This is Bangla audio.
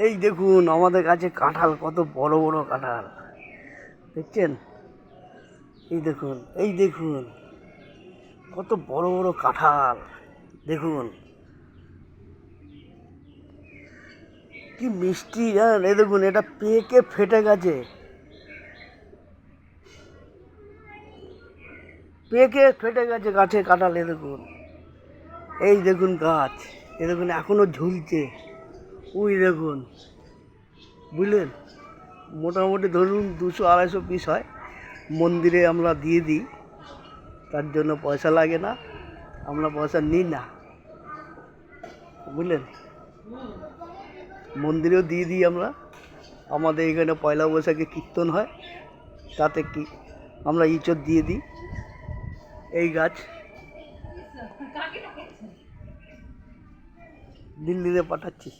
এই দেখুন আমাদের কাছে কাঁঠাল, কত বড় বড় কাঁঠাল দেখছেন। এই দেখুন, এই দেখুন কত বড় বড় কাঁঠাল। দেখুন কি মিষ্টি জানেন। এই দেখুন এটা পেকে ফেটে গেছে, পেকে ফেটে গেছে গাছে কাঁঠাল। এই দেখুন, এই দেখুন গাছ, এই দেখুন এখনো ঝুলছে। ওই দেখুন, বুঝলেন, মোটামুটি ধরুন 200-250 পিস হয়। মন্দিরে আমরা দিয়ে দিই, তার জন্য পয়সা লাগে না, আমরা পয়সা নিই না, বুঝলেন। মন্দিরেও দিয়ে দিই আমরা। আমাদের এখানে পয়লা বৈশাখে কীর্তন হয়, তাতে কি আমরা ইঁচড় দিয়ে দিই। এই গাছ দিল্লিতে পাঠাচ্ছি।